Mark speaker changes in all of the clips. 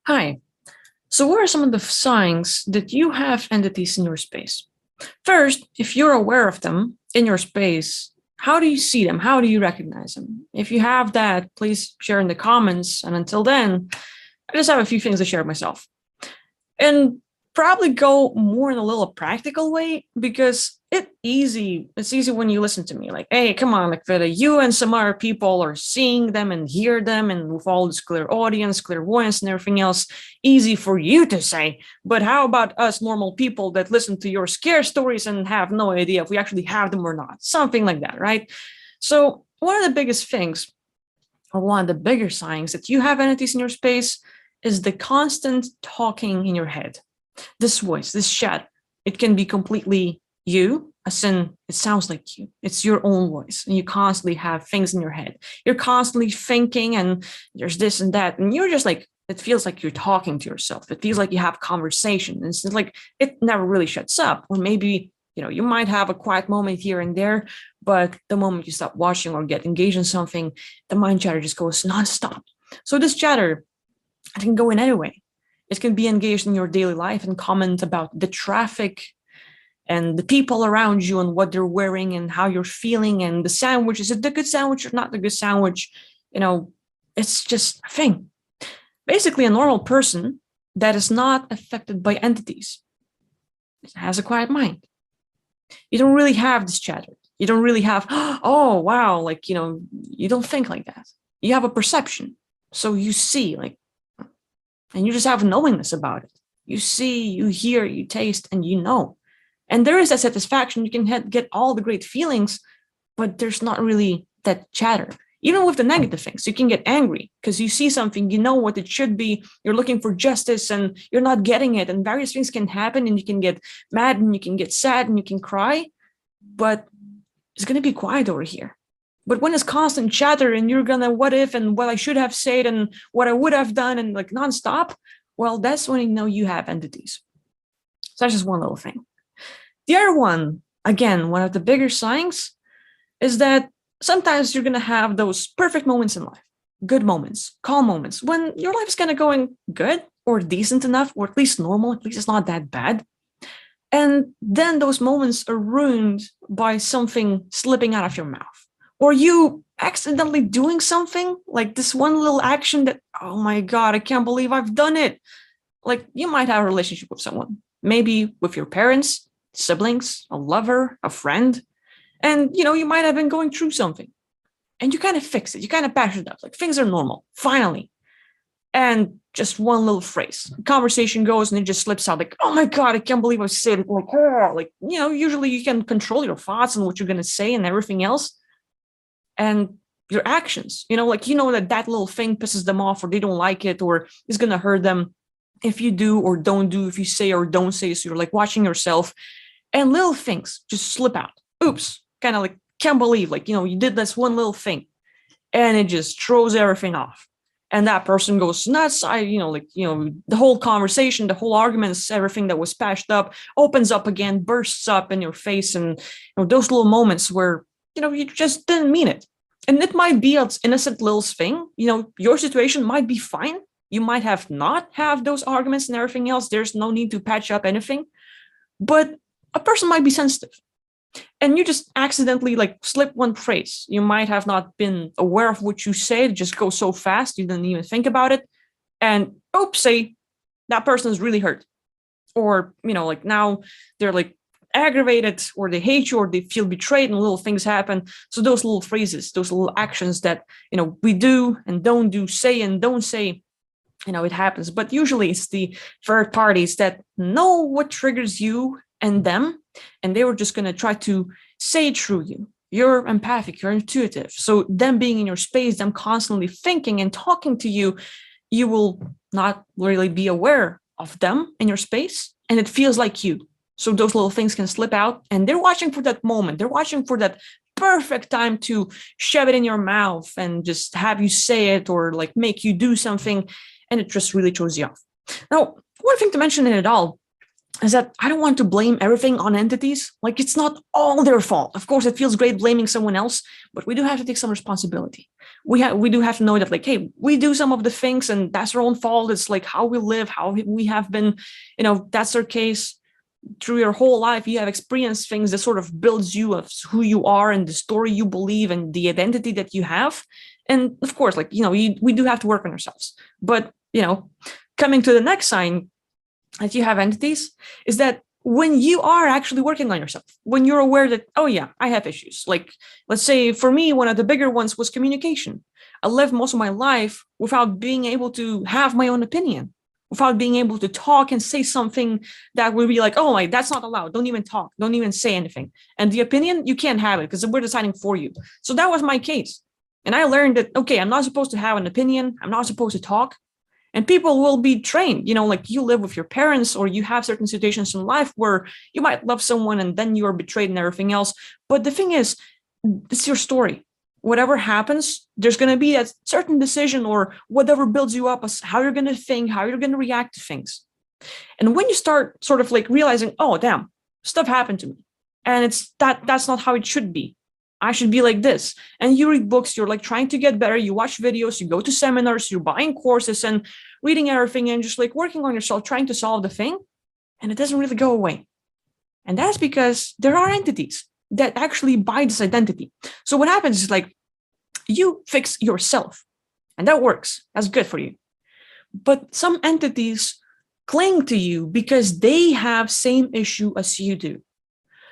Speaker 1: Hi. So what are some of the signs that you have entities in your space? First, if you're aware of them in your space, how do you see them? How do you recognize them? If you have that, please share in the comments. And until then, I just have a few things to share myself. And probably go more in a little practical way because it's easy when you listen to me like, hey, come on, like Vita, you and some other people are seeing them and hear them, and with all this clear audience, clairvoyance and everything else, easy for you to say. But how about us normal people that listen to your scare stories and have no idea if we actually have them or not? Something like that, right? So one of the biggest things, or one of the bigger signs that you have entities in your space, is the constant talking in your head. This voice, this chat, it can be completely you, as in it sounds like you. It's your own voice, and you constantly have things in your head. You're constantly thinking, and there's this and that, and you're just like, it feels like you're talking to yourself. It feels like you have conversation. It's like it never really shuts up. Or maybe, you might have a quiet moment here and there, but the moment you stop watching or get engaged in something, the mind chatter just goes nonstop. So this chatter, it can go in any way. It can be engaged in your daily life and comment about the traffic and the people around you and what they're wearing and how you're feeling and the sandwich. Is it the good sandwich or not the good sandwich? It's just a thing. Basically, a normal person that is not affected by entities has a quiet mind. You don't really have this chatter. You don't really have, oh, wow, you don't think like that. You have a perception. So you see, and you just have knowingness about it. You see, you hear, you taste, and you know. And there is that satisfaction. You can get all the great feelings, but there's not really that chatter. Even with the negative things, you can get angry because you see something, you know what it should be. You're looking for justice and you're not getting it. And various things can happen, and you can get mad and you can get sad and you can cry. But it's going to be quiet over here. But when it's constant chatter and you're gonna what if and what I should have said and what I would have done and like nonstop, well, that's when you know you have entities. So that's just one little thing. The other one, again, one of the bigger signs is that sometimes you're gonna have those perfect moments in life, good moments, calm moments, when your life is kind of going good or decent enough, or at least normal, at least it's not that bad. And then those moments are ruined by something slipping out of your mouth, or you accidentally doing something like this one little action that, oh my God, I can't believe I've done it. Like you might have a relationship with someone, maybe with your parents, siblings, a lover, a friend. And, you might have been going through something and you kind of fix it. You kind of patch it up. Like things are normal, finally. And just one little phrase, conversation goes and it just slips out like, oh my God, I can't believe I said it. Usually you can control your thoughts and what you're going to say and everything else. And your actions, that little thing pisses them off, or they don't like it, or is going to hurt them if you do or don't do, if you say or don't say. So you're like watching yourself, and little things just slip out. Oops, kind of like, can't believe, you did this one little thing, and it just throws everything off. And that person goes nuts. The whole conversation, the whole arguments, everything that was patched up opens up again, bursts up in your face. And those little moments where you just didn't mean it. And it might be an innocent little thing. Your situation might be fine. You might have not have those arguments and everything else. There's no need to patch up anything. But a person might be sensitive. And you just accidentally slip one phrase. You might have not been aware of what you said. It just goes so fast. You didn't even think about it. And oopsie, that person is really hurt. Or, now they're aggravated, or they hate you, or they feel betrayed, and little things happen. So those little phrases, those little actions that we do and don't do, say and don't say, it happens. But usually it's the third parties that know what triggers you and them, and they were just going to try to say it through you. You're empathic, you're intuitive, so them being in your space, them constantly thinking and talking to you, you will not really be aware of them in your space, and it feels like you. So those little things can slip out, and they're watching for that moment. They're watching for that perfect time to shove it in your mouth and just have you say it, or make you do something, and it just really throws you off. Now, one thing to mention in it all is that I don't want to blame everything on entities. Like, it's not all their fault. Of course, it feels great blaming someone else, but we do have to take some responsibility. We do have to know that, like, hey, we do some of the things and that's our own fault. It's like how we live, how we have been, that's our case. Through your whole life, you have experienced things that sort of builds you of who you are and the story you believe and the identity that you have. And of course, like, we do have to work on ourselves. But, coming to the next sign that you have entities is that when you are actually working on yourself, when you're aware that, oh yeah, I have issues. Like, let's say for me, one of the bigger ones was communication. I lived most of my life without being able to have my own opinion, without being able to talk and say something that would be like, oh my, that's not allowed. Don't even talk. Don't even say anything. And the opinion, you can't have it because we're deciding for you. So that was my case. And I learned that, okay, I'm not supposed to have an opinion. I'm not supposed to talk. And people will be trained, like you live with your parents or you have certain situations in life where you might love someone and then you are betrayed and everything else. But the thing is, it's your story. Whatever happens, there's going to be that certain decision or whatever builds you up as how you're going to think, how you're going to react to things. And when you start sort of like realizing, oh, damn, stuff happened to me. And that's not how it should be. I should be like this. And you read books, you're like trying to get better. You watch videos, you go to seminars, you're buying courses and reading everything and just like working on yourself, trying to solve the thing. And it doesn't really go away. And that's because there are entities that actually buy this identity. So what happens is like you fix yourself and that works. That's good for you. But some entities cling to you because they have same issue as you do.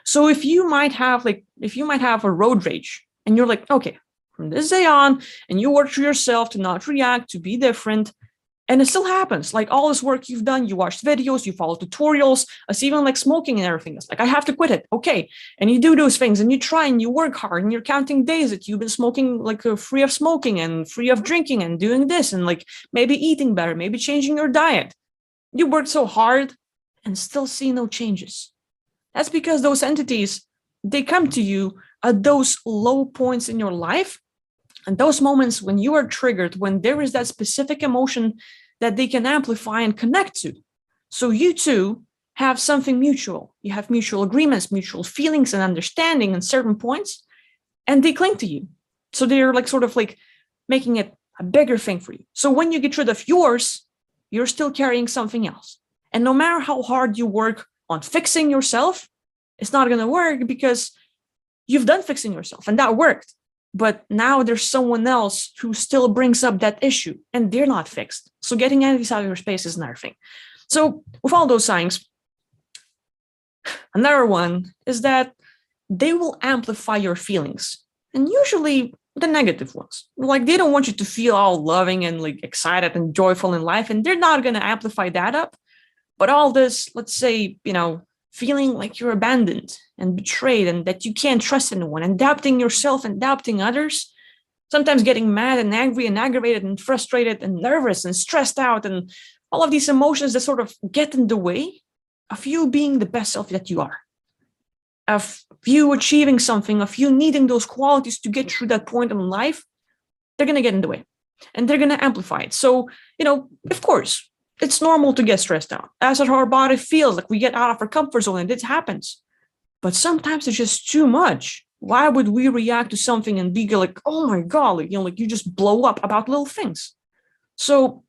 Speaker 1: So if you might have a road rage and you're like, okay, from this day on, and you work through yourself to not react, to be different, and it still happens. Like all this work you've done, you watched videos, you follow tutorials, it's even like smoking and everything. It's like, I have to quit it. Okay. And you do those things and you try and you work hard and you're counting days that you've been smoking, like free of smoking and free of drinking and doing this and like maybe eating better, maybe changing your diet. You worked so hard and still see no changes. That's because those entities, they come to you at those low points in your life and those moments when you are triggered, when there is that specific emotion that they can amplify and connect to. So you two have something mutual. You have mutual agreements, mutual feelings and understanding in certain points, and they cling to you. So they're like sort of like making it a bigger thing for you. So when you get rid of yours, you're still carrying something else. And no matter how hard you work on fixing yourself, it's not going to work because you've done fixing yourself and that worked. But now there's someone else who still brings up that issue and they're not fixed. So getting entities out of your space is another thing. So with all those signs, another one is that they will amplify your feelings, and usually the negative ones. Like they don't want you to feel all loving and like excited and joyful in life, and they're not going to amplify that up. But all this, let's say, feeling like you're abandoned and betrayed and that you can't trust anyone and doubting yourself and doubting others, sometimes getting mad and angry and aggravated and frustrated and nervous and stressed out and all of these emotions that sort of get in the way of you being the best self that you are, of you achieving something, of you needing those qualities to get through that point in life. They're going to get in the way and they're going to amplify it. So, of course, it's normal to get stressed out. As our body feels like we get out of our comfort zone and it happens. But sometimes it's just too much. Why would we react to something and be like, oh my God, like you just blow up about little things? So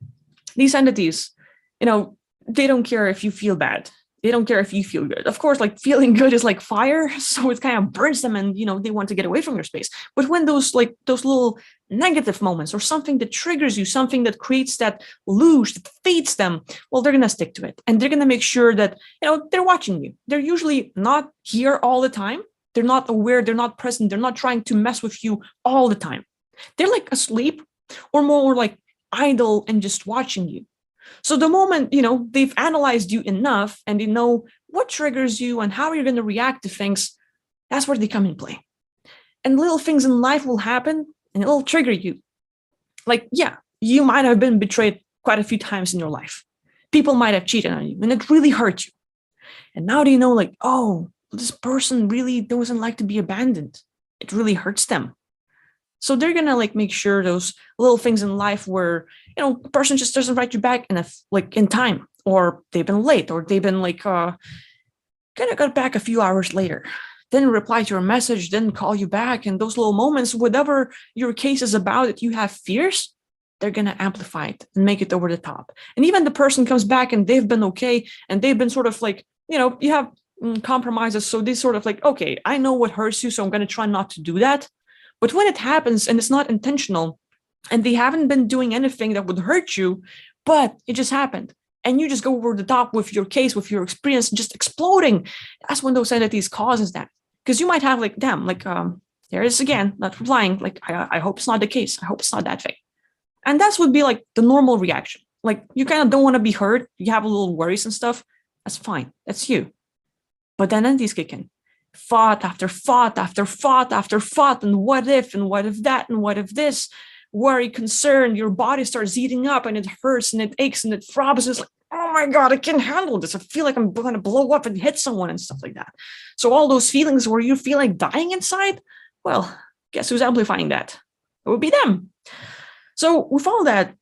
Speaker 1: these entities, they don't care if you feel bad. They don't care if you feel good. Of course, like feeling good is like fire. So it kind of burns them and, they want to get away from your space. But when those little negative moments or something that triggers you, something that creates that luge that feeds them, well, they're going to stick to it. And they're going to make sure that, they're watching you. They're usually not here all the time. They're not aware. They're not present. They're not trying to mess with you all the time. They're like asleep or more like idle and just watching you. So the moment, they've analyzed you enough and they know what triggers you and how you're going to react to things, that's where they come in play. And little things in life will happen and it'll trigger you. Like, yeah, you might have been betrayed quite a few times in your life. People might have cheated on you and it really hurt you. And now they know like, oh, this person really doesn't like to be abandoned. It really hurts them. So they're going to like make sure those little things in life where, a person just doesn't write you back in time, or they've been late, or they've been like kind of got back a few hours later, didn't reply to your message, didn't call you back. And those little moments, whatever your case is about, that you have fears, they're going to amplify it and make it over the top. And even the person comes back and they've been okay, and they've been sort of like, you have compromises. So they sort of like, okay, I know what hurts you, so I'm going to try not to do that. But when it happens and it's not intentional, and they haven't been doing anything that would hurt you, but it just happened, and you just go over the top with your case, with your experience, just exploding, that's when those entities causes that. Because you might have like, damn, like, there it is again, not replying. Like, I hope it's not the case. I hope it's not that thing. And that would be like the normal reaction. Like, you kind of don't want to be hurt. You have a little worries and stuff. That's fine. That's you. But then entities kick in. Thought after thought after thought after thought. And what if that, and what if this? Worry, concern, your body starts eating up, and it hurts and it aches and it throbs. It's like, oh my God, I can't handle this. I feel like I'm going to blow up and hit someone and stuff like that. So all those feelings where you feel like dying inside, well, guess who's amplifying that? It would be them. So with all that,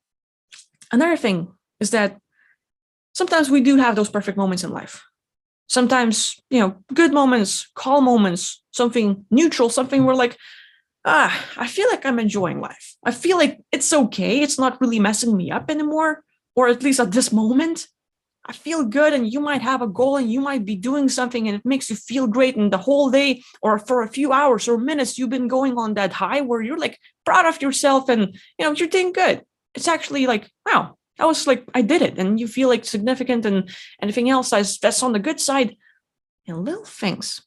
Speaker 1: another thing is that sometimes we do have those perfect moments in life. Sometimes, good moments, calm moments, something neutral, something where like, I feel like I'm enjoying life. I feel like it's okay. It's not really messing me up anymore, or at least at this moment. I feel good, and you might have a goal, and you might be doing something, and it makes you feel great. And the whole day, or for a few hours or minutes, you've been going on that high where you're like proud of yourself, and you're doing good. It's actually like, wow, that was like, I did it. And you feel like significant, and anything else that's on the good side. And little things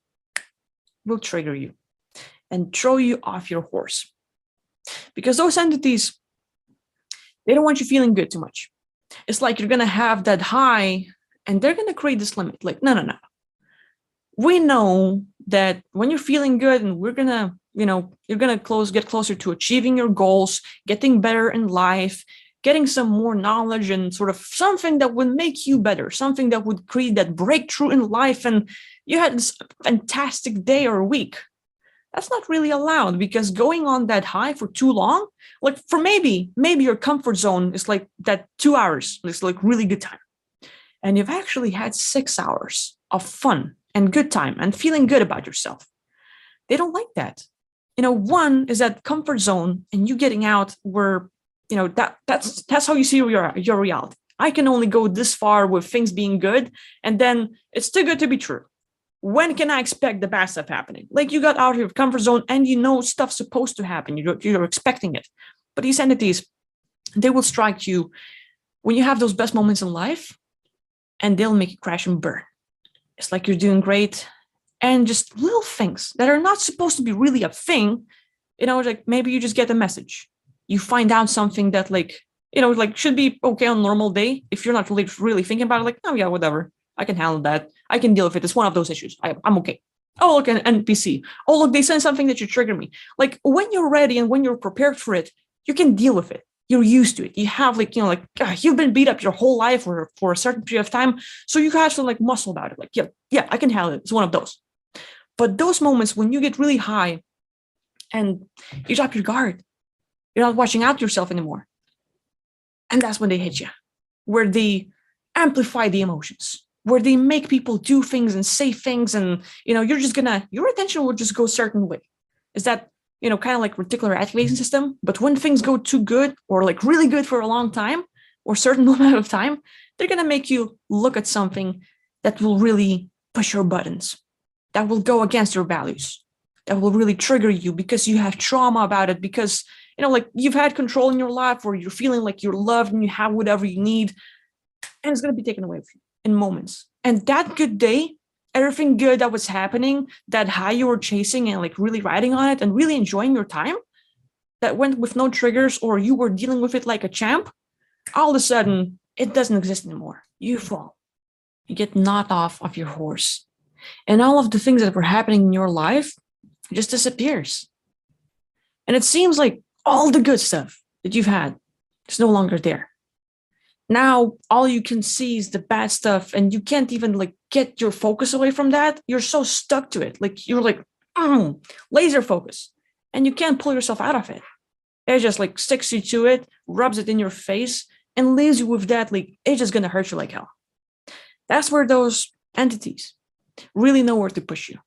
Speaker 1: will trigger you and throw you off your horse. Because those entities, they don't want you feeling good too much. It's like you're going to have that high, and they're going to create this limit. Like, no. We know that when you're feeling good, and we're going to, you're going to get closer to achieving your goals, getting better in life, getting some more knowledge, and sort of something that would make you better, something that would create that breakthrough in life. And you had this fantastic day or week. That's not really allowed, because going on that high for too long, like for maybe your comfort zone is like that 2 hours, it's like really good time. And you've actually had 6 hours of fun and good time and feeling good about yourself. They don't like that. One is that comfort zone, and you getting out where, that's how you see your reality. I can only go this far with things being good, and then it's too good to be true. When can I expect the bad stuff happening? Like, you got out of your comfort zone, and stuff's supposed to happen. You're expecting it. But these entities, they will strike you when you have those best moments in life, and they'll make you crash and burn. It's like you're doing great, and just little things that are not supposed to be really a thing. Like maybe you just get a message. You find out something that like should be okay on a normal day. If you're not really thinking about it, like, oh yeah, whatever. I can handle that. I can deal with it. It's one of those issues. I'm okay. Oh, look, an NPC. Oh, look, they sent something that should trigger me. Like, when you're ready and when you're prepared for it, you can deal with it. You're used to it. You have you've been beat up your whole life for a certain period of time. So you have to like muscle about it. Like, yeah, I can handle it. It's one of those. But those moments when you get really high and you drop your guard, you're not watching out yourself anymore. And that's when they hit you, where they amplify the emotions, where they make people do things and say things, and your attention will just go a certain way. Is that kind of like reticular activation system? But when things go too good, or like really good for a long time, or a certain amount of time, they're gonna make you look at something that will really push your buttons, that will go against your values, that will really trigger you because you have trauma about it, because like you've had control in your life, where you're feeling like you're loved and you have whatever you need, and it's going to be taken away from you in moments. And that good day, everything good that was happening, that high you were chasing and like really riding on it and really enjoying your time, that went with no triggers, or you were dealing with it like a champ, all of a sudden it doesn't exist anymore. You fall. You get knocked off of your horse. And all of the things that were happening in your life just disappears. And it seems like all the good stuff that you've had is no longer there. Now, all you can see is the bad stuff, and you can't even like get your focus away from that. You're so stuck to it. Like, you're like, laser focus, and you can't pull yourself out of it. It just like sticks you to it, rubs it in your face, and leaves you with that. Like, it's just going to hurt you like hell. That's where those entities really know where to push you.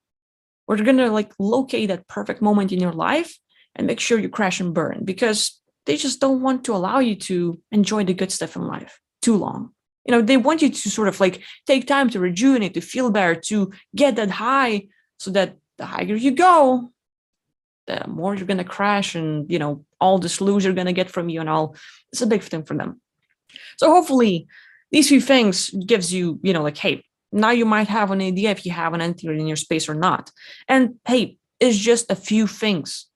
Speaker 1: Where they're gonna like locate that perfect moment in your life and make sure you crash and burn, because they just don't want to allow you to enjoy the good stuff in life too long. You know, they want you to sort of like take time to rejuvenate, to feel better, to get that high, so that the higher you go, the more you're gonna crash, and you know, all the slews you're gonna get from you and all. It's a big thing for them. So hopefully these few things gives you, you know, like, hey, now you might have an idea if you have an entity in your space or not. And hey, it's just a few things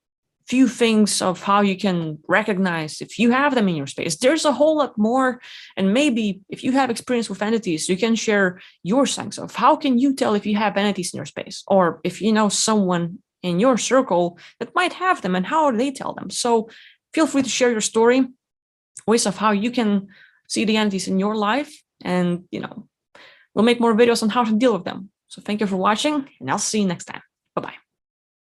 Speaker 1: of how you can recognize if you have them in your space. There's a whole lot more. And maybe if you have experience with entities, you can share your sense of how can you tell if you have entities in your space, or if you know someone in your circle that might have them, and how do they tell them. So feel free to share your story, ways of how you can see the entities in your life, and you know, we'll make more videos on how to deal with them. So thank you for watching, and I'll see you next time. Bye-bye.